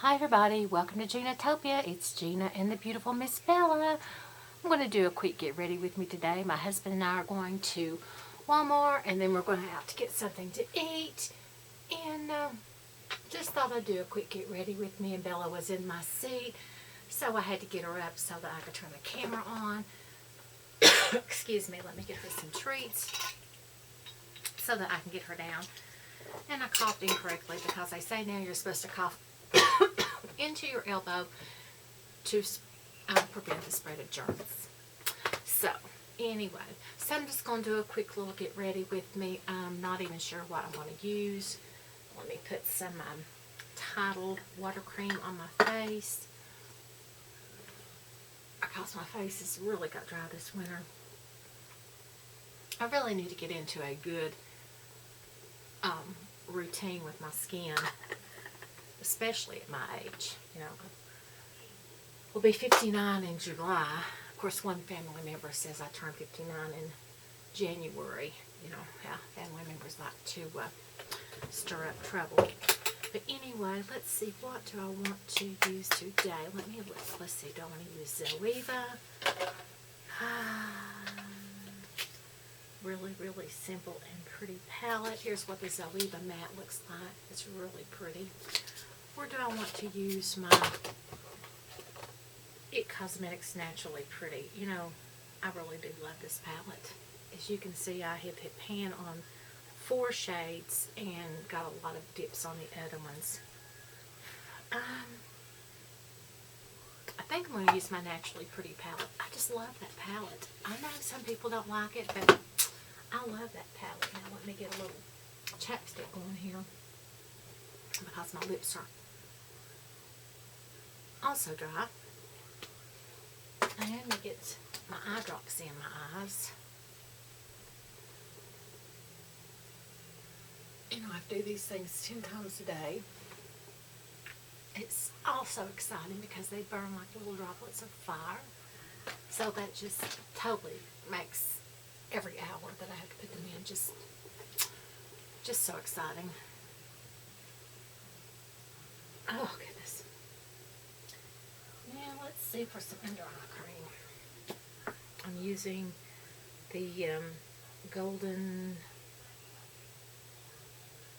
Hi everybody, welcome to Ginatopia. It's Gina and the beautiful Miss Bella. I'm going to do a quick get ready with me today. My husband and I are going to Walmart and then we're going to have to get something to eat. And just thought I'd do a quick get ready with me, and Bella was in my seat. So I had to get her up so that I could turn the camera on. Excuse me, let me get her some treats so that I can get her down. And I coughed incorrectly because they say now you're supposed to cough into your elbow to prevent the spread of germs. So anyway, I'm just going to do a quick little get ready with me. I'm not even sure what I want to use. Let me put some Tidal water cream on my face because my face has really got dry this winter. I really need to get into a good routine with my skin, especially at my age. You know, we'll be 59 in July. Of course, one family member says I turned 59 in January. You know how family members like to stir up trouble. But anyway, let's see, what do I want to use today? Let's see, do I want to use Zoeva? Really simple and pretty palette. Here's what the Zoeva matte looks like. It's really pretty. Or do I want to use my It Cosmetics Naturally Pretty? You know, I really do love this palette. As you can see, I have hit pan on 4 shades and got a lot of dips on the other ones. I think I'm going to use my Naturally Pretty palette. I just love that palette. I know some people don't like it, but I love that palette. Now let me get a little chapstick on here because my lips are also dry. And let me get my eye drops in my eyes. You know, I do these things 10 times a day. It's also exciting because they burn like little droplets of fire. So that just totally makes every hour that I have to put them in just so exciting. Oh, goodness. Now, let's see for some under eye cream. I'm using the Gold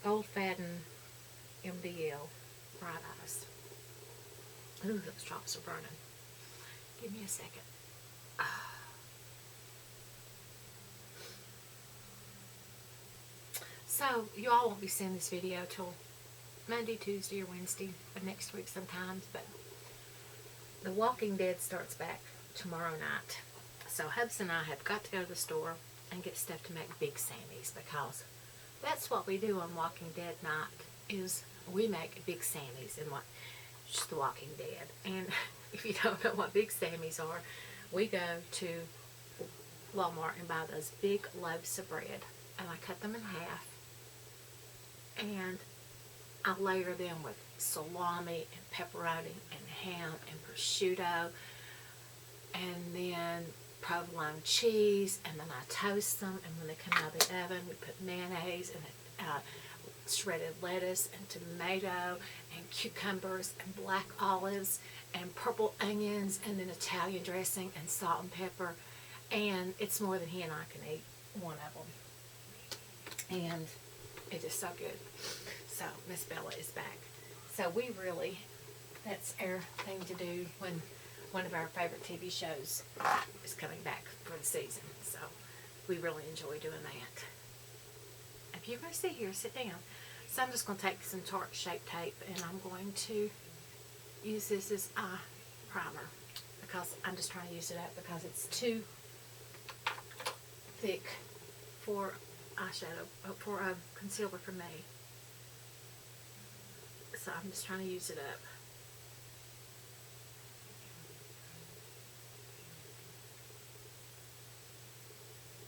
Faden MDL Bright Eyes. Ooh, those drops are burning. Give me a second. So, you all won't be seeing this video till Monday, Tuesday, or Wednesday of next week sometimes, but The Walking Dead starts back tomorrow night. So, Hubs and I have got to go to the store and get stuff to make Big Sammys, because that's what we do on Walking Dead night, is we make Big Sammys and watch The Walking Dead. And if you don't know what Big Sammys are, we go to Walmart and buy those big loaves of bread, and I cut them in half, and I layer them with salami and pepperoni and ham and prosciutto, and then provolone cheese, and then I toast them, and when they come out of the oven, we put mayonnaise and shredded lettuce and tomato and cucumbers and black olives and purple onions and then Italian dressing and salt and pepper, and it's more than he and I can eat one of them, and it is so good. So Miss Bella is back. So that's our thing to do when one of our favorite TV shows is coming back for the season. So we really enjoy doing that. If you're going to sit here, sit down. So I'm just going to take some Tarte Shape Tape, and I'm going to use this as eye primer, because I'm just trying to use it up because it's too thick for eyeshadow, for concealer for me. So I'm just trying to use it up.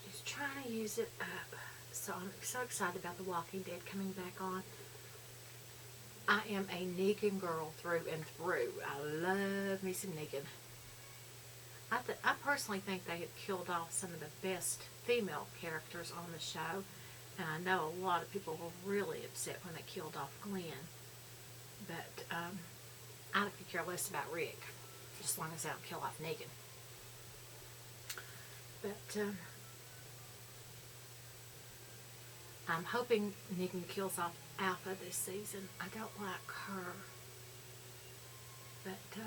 Just trying to use it up. So I'm so excited about The Walking Dead coming back on. I am a Negan girl through and through. I love me some Negan. I personally think they have killed off some of the best female characters on the show. And I know a lot of people were really upset when they killed off Glenn. But I could care less about Rick, just as long as I don't kill off Negan. But I'm hoping Negan kills off Alpha this season. I don't like her. But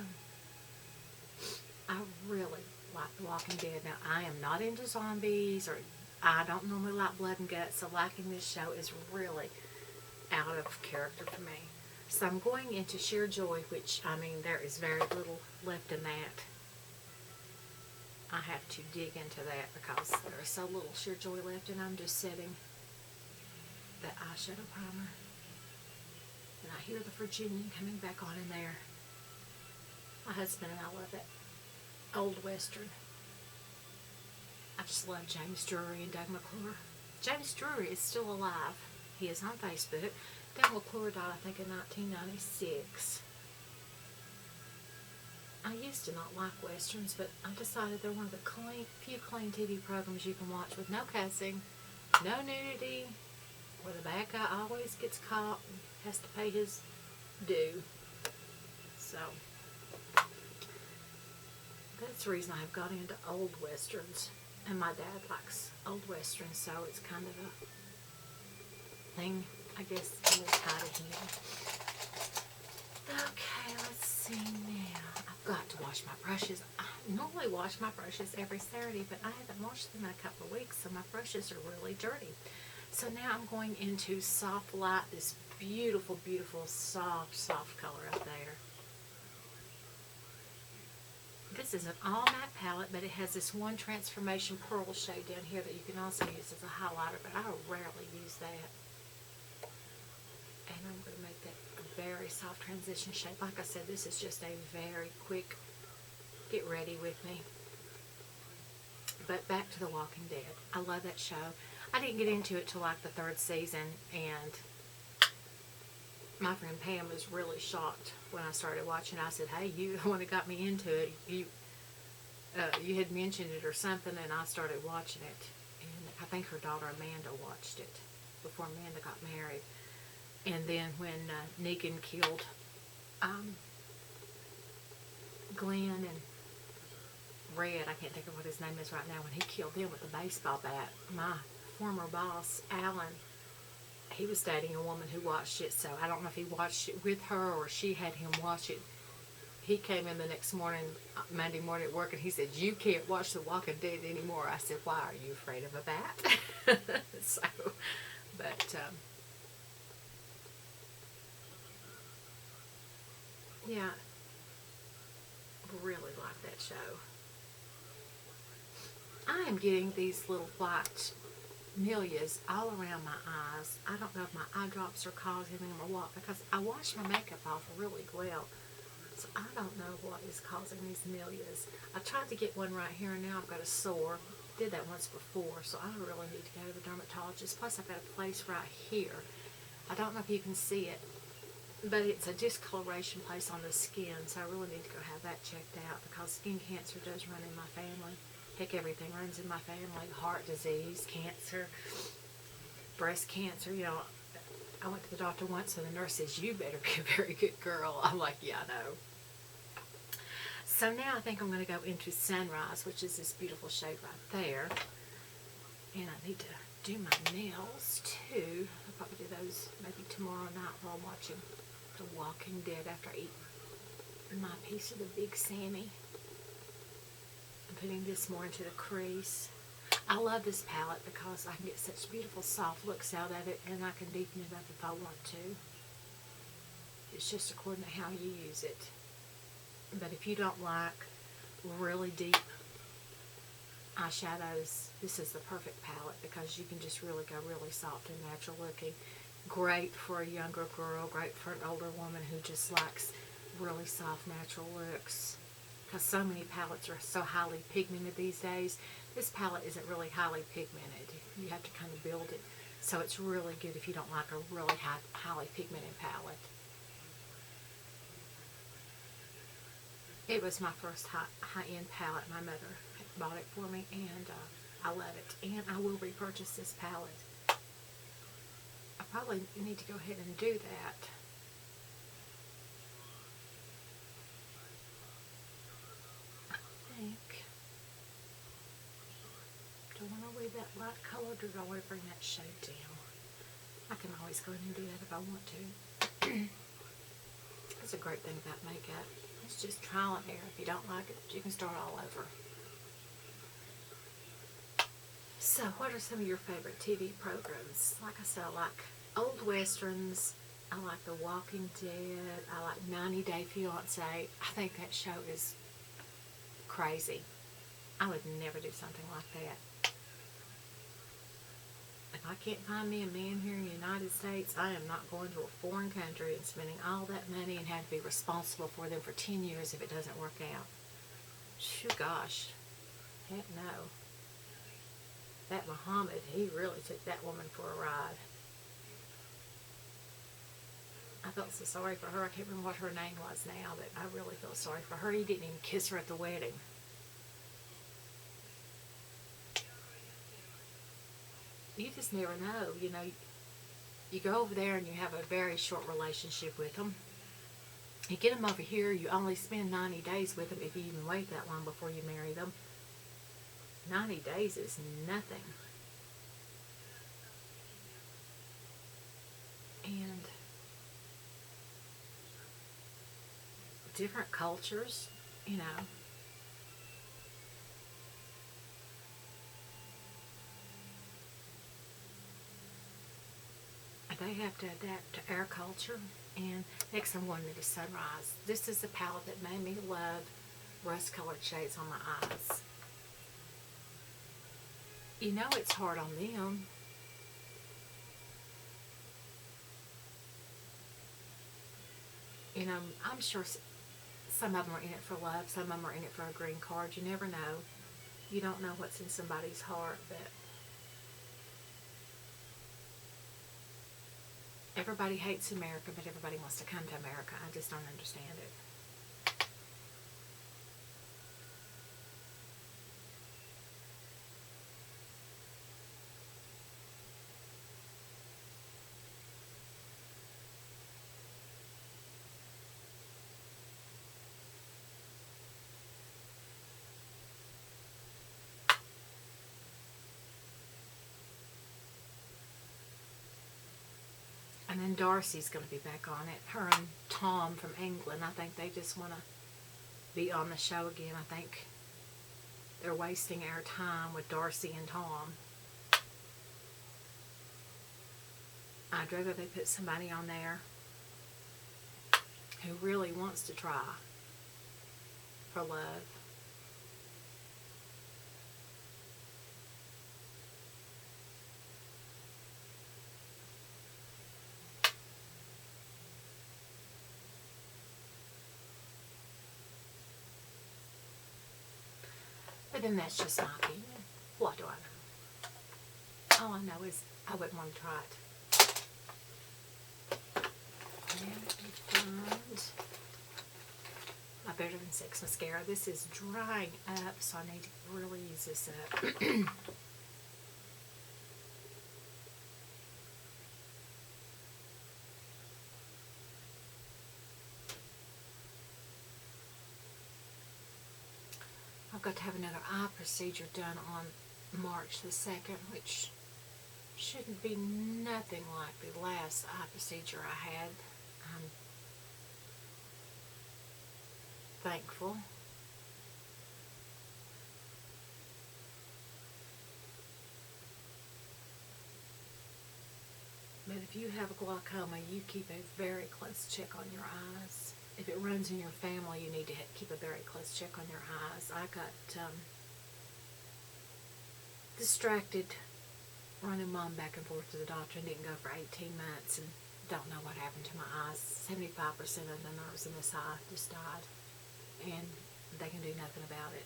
I really like The Walking Dead. Now, I am not into zombies, or I don't normally like blood and guts, so liking this show is really out of character for me. So I'm going into Sheer Joy, which, I mean, there is very little left in that. I have to dig into that because there is so little Sheer Joy left, and I'm just setting that eyeshadow primer. And I hear the Virginian coming back on in there. My husband and I love it. Old Western. I just love James Drury and Doug McClure. James Drury is still alive. He is on Facebook. Doug McClure died, I think, in 1996. I used to not like Westerns, but I decided they're one of the few clean TV programs you can watch with no cussing, no nudity, where the bad guy always gets caught and has to pay his due. So that's the reason I have got into old Westerns. And my dad likes old Westerns, so it's kind of a thing, I guess, a little tied to him. Okay, let's see now. I've got to wash my brushes. I normally wash my brushes every Saturday, but I haven't washed them in a couple of weeks, so my brushes are really dirty. So now I'm going into Soft Light, this beautiful, beautiful, soft color up there. This is an all matte palette, but it has this one transformation pearl shade down here that you can also use as a highlighter, but I rarely use that. And I'm going to make that a very soft transition shade. Like I said, this is just a very quick get ready with me. But back to The Walking Dead. I love that show. I didn't get into it till like the 3rd season, and my friend Pam was really shocked when I started watching. I said, hey, you the one that got me into it. You had mentioned it or something, and I started watching it. And I think her daughter Amanda watched it before Amanda got married. And then when Negan killed Glenn and Red, I can't think of what his name is right now, when he killed them with a baseball bat, my former boss, Alan, he was dating a woman who watched it, so I don't know if he watched it with her or she had him watch it. He came in the next morning, Monday morning at work, and he said, you can't watch The Walking Dead anymore. I said, why, are you afraid of a bat? So, but, yeah, really like that show. I am getting these little white millias all around my eyes. I don't know if my eye drops are causing them or what, because I wash my makeup off really well. So I don't know what is causing these millias. I tried to get one right here, and now I've got a sore. Did that once before, so I really need to go to the dermatologist. Plus, I've got a place right here. I don't know if you can see it, but it's a discoloration place on the skin, so I really need to go have that checked out, because skin cancer does run in my family. Heck, everything runs in my family. Heart disease, cancer, breast cancer. You know, I went to the doctor once, and the nurse says, you better be a very good girl. I'm like, yeah, I know. So now I think I'm going to go into Sunrise, which is this beautiful shade right there. And I need to do my nails, too. I'll probably do those maybe tomorrow night while I'm watching The Walking Dead after I eat my piece of the Big Sammy. I'm putting this more into the crease. I love this palette because I can get such beautiful soft looks out of it, and I can deepen it up if I want to. It's just according to how you use it. But if you don't like really deep eyeshadows, this is the perfect palette, because you can just really go really soft and natural looking. Great for a younger girl, great for an older woman who just likes really soft natural looks. Because so many palettes are so highly pigmented these days. This palette isn't really highly pigmented. You have to kind of build it. So it's really good if you don't like a really highly pigmented palette. It was my first high-end palette. My mother bought it for me, and I love it. And I will repurchase this palette. I probably need to go ahead and do that. light color, or do I want to bring that shade down? I can always go in and do that if I want to. That's a great thing about makeup. It's just trial and error. If you don't like it, you can start all over. So, what are some of your favorite TV programs? Like I said, I like old westerns. I like The Walking Dead. I like 90 Day Fiancé. I think that show is crazy. I would never do something like that. If I can't find me a man here in the United States, I am not going to a foreign country and spending all that money and having to be responsible for them for 10 years if it doesn't work out. Shoo, gosh. Heck no. That Muhammad, he really took that woman for a ride. I felt so sorry for her. I can't remember what her name was now, but I really felt sorry for her. He didn't even kiss her at the wedding. You just never know, you know. You go over there and you have a very short relationship with them. You get them over here, you only spend 90 days with them if you even wait that long before you marry them. 90 days is nothing. And different cultures, you know. They have to adapt to our culture. And next I'm going to do Sunrise. This is the palette that made me love rust-colored shades on my eyes. You know it's hard on them. You know, I'm sure some of them are in it for love, some of them are in it for a green card. You never know. You don't know what's in somebody's heart, but everybody hates America, but everybody wants to come to America. I just don't understand it. And then Darcy's going to be back on it. Her and Tom from England. I think they just want to be on the show again. I think they're wasting our time with Darcy and Tom. I'd rather they put somebody on there who really wants to try for love. But then that's just my opinion. What do I know? All I know is I wouldn't want to try it. And my Better Than Sex mascara. This is drying up, so I need to really use this up. I've got to have another eye procedure done on March the 2nd, which shouldn't be nothing like the last eye procedure I had. I'm thankful. But if you have glaucoma, you keep a very close check on your eyes. If it runs in your family, you need to keep a very close check on your eyes. I got distracted running Mom back and forth to the doctor and didn't go for 18 months and don't know what happened to my eyes. 75% of the nerves in this eye just died, and they can do nothing about it.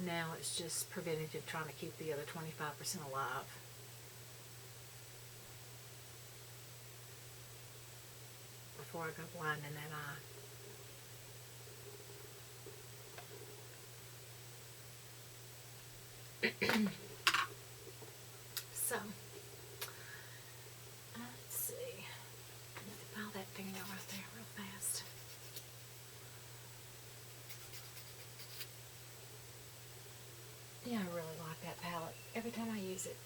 Now it's just preventative, trying to keep the other 25% alive. Before I go blind in that eye. So, let's see. I need to file that thing out right there real fast. Yeah, I really like every time I use it,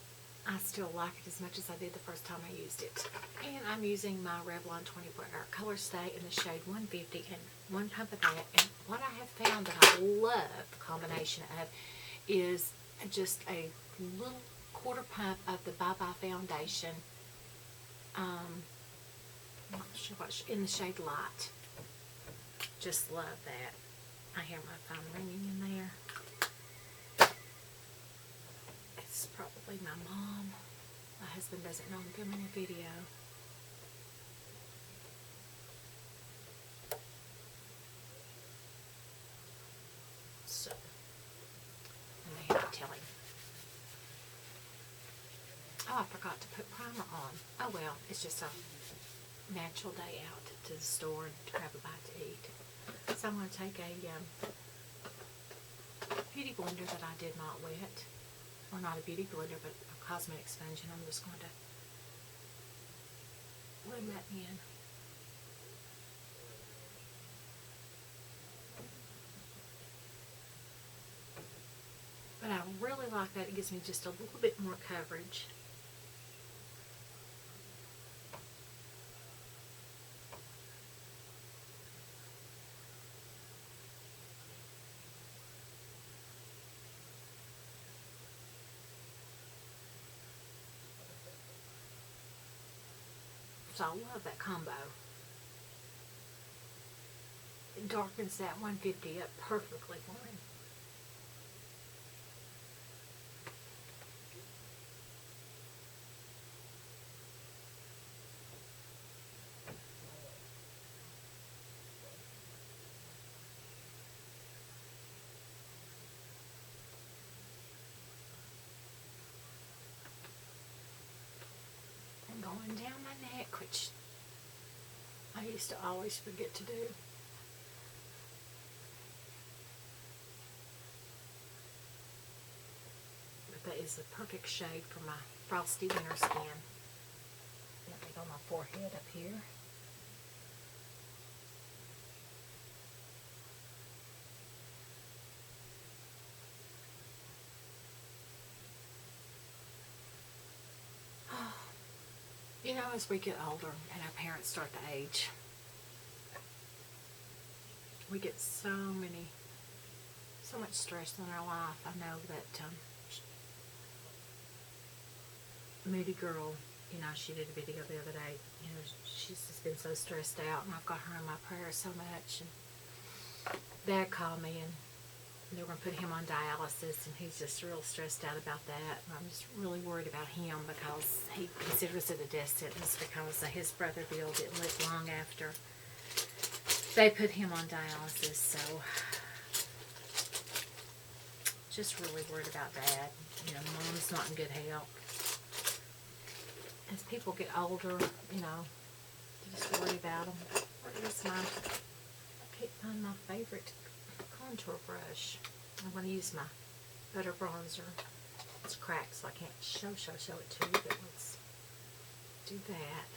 I still like it as much as I did the first time I used it. And I'm using my Revlon 24-Hour Color Stay in the shade 150 and one pump of that. And what I have found that I love the combination of is just a little quarter pump of the Bye Bye foundation. I'm not sure what, in the shade Light. Just love that. I hear my phone ringing in there. It's probably my mom. My husband doesn't know I'm filming a video. So, let me tell him. Oh, I forgot to put primer on. Oh well, it's just a natural day out to the store and to grab a bite to eat. So I'm going to take a beauty blender that I did not wet. Or not a beauty blender, but a cosmetic sponge, and I'm just going to run that in. But I really like that. It gives me just a little bit more coverage. So I love that combo. It darkens that 150 up perfectly for me. Going down my neck, which I used to always forget to do. But that is the perfect shade for my frosty winter skin. Let me go on my forehead up here. You know, as we get older and our parents start to age, we get so much stress in our life. I know that Moody Girl, you know, she did a video the other day. You know, she's just been so stressed out, and I've got her in my prayers so much. And Dad called me, and they were going to put him on dialysis, and he's just real stressed out about that. And I'm just really worried about him because he considers it a death sentence because his brother Bill didn't live long after they put him on dialysis. So just really worried about Dad. You know, Mom's not in good health. As people get older, you know, you just worry about them. Where is my, I can't find my favorite contour brush. I'm going to use my butter bronzer. It's cracked, so I can't show it to you, but let's do that.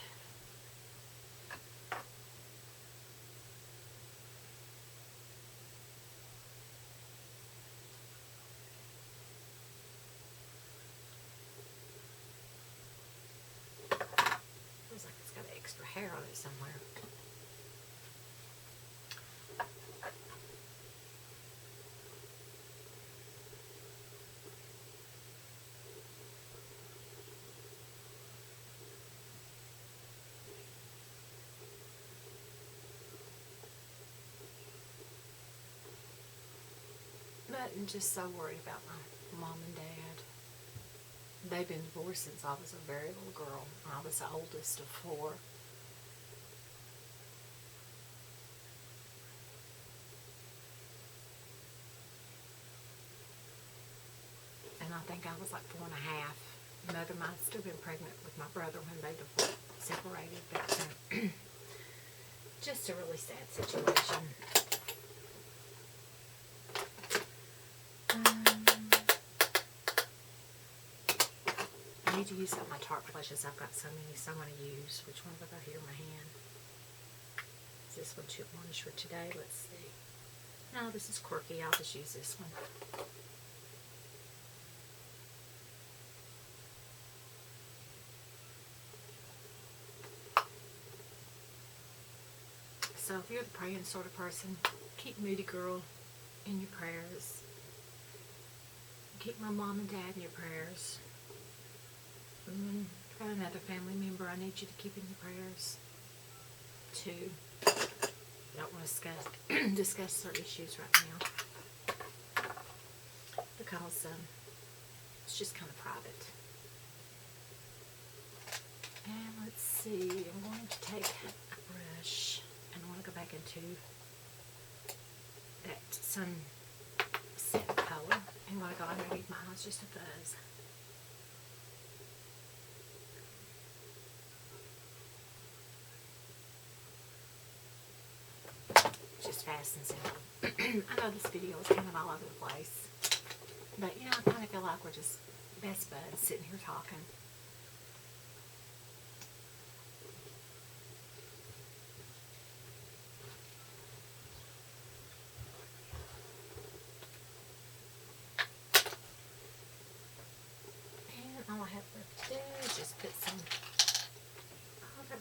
Looks like it's got extra hair on it somewhere. But I'm just so worried about my mom and dad. They've been divorced since I was a very little girl. I was the oldest of 4. And I think I was like 4 and a half. Mother might have still been pregnant with my brother when they separated. But just a really sad situation. I need to use up my Tarte blushes. I've got so many, so I want to use. Which one have I got here in my hand? Is this one too orange for today? Let's see. No, this is quirky. I'll just use this one. So if you're the praying sort of person, keep Moody Girl in your prayers. Keep my mom and dad in your prayers. I've got another family member I need you to keep in your prayers too. I don't want to discuss certain issues right now because it's just kind of private. And let's see, I'm going to take a brush and I want to go back into that sunset color. And when I go underneath my eyes, just a fuzz. Just fast and simple. I know this video is kind of all over the place, but you know, I kind of feel like we're just best buds sitting here talking. And all I have left to do is just put some, oh, that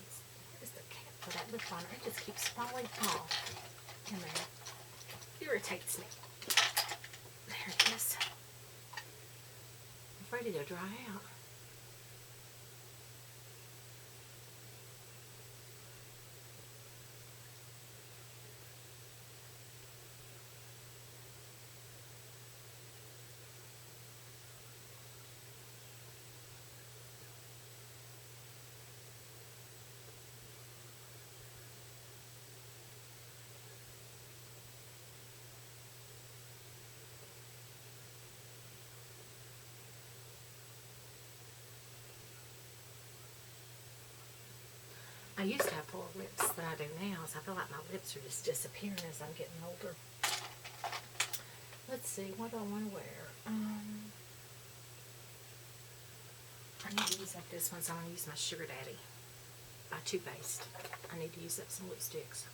was the cap for that lip liner. It just keeps falling off in there. Irritates me. There it is. It's ready to dry out. I used to have fuller lips than I do now, so I feel like my lips are just disappearing as I'm getting older. Let's see, what do I want to wear? I need to use up this one, so I'm going to use my Sugar Daddy by Too Faced. I need to use up some lipsticks.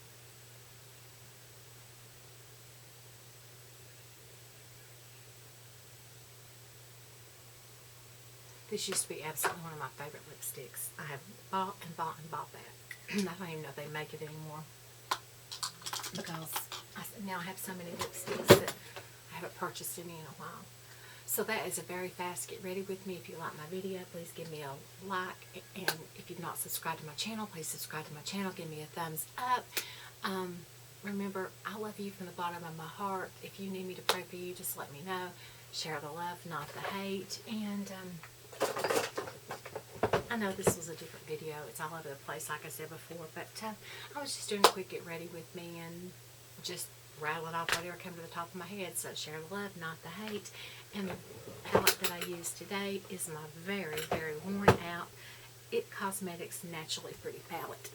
This used to be absolutely one of my favorite lipsticks. I have bought and bought and bought that. I don't even know if they make it anymore. Because now I have so many lipsticks that I haven't purchased any in a while. So that is a very fast get ready with me. If you like my video, please give me a like. And if you've not subscribed to my channel, please subscribe to my channel. Give me a thumbs up. Remember, I love you from the bottom of my heart. If you need me to pray for you, just let me know. Share the love, not the hate. And I know this was a different video. It's all over the place, like I said before. But I was just doing a quick get ready with me and just rattling off whatever came to the top of my head. So share the love, not the hate. And the palette that I use today is my very, very worn out It Cosmetics Naturally Pretty palette.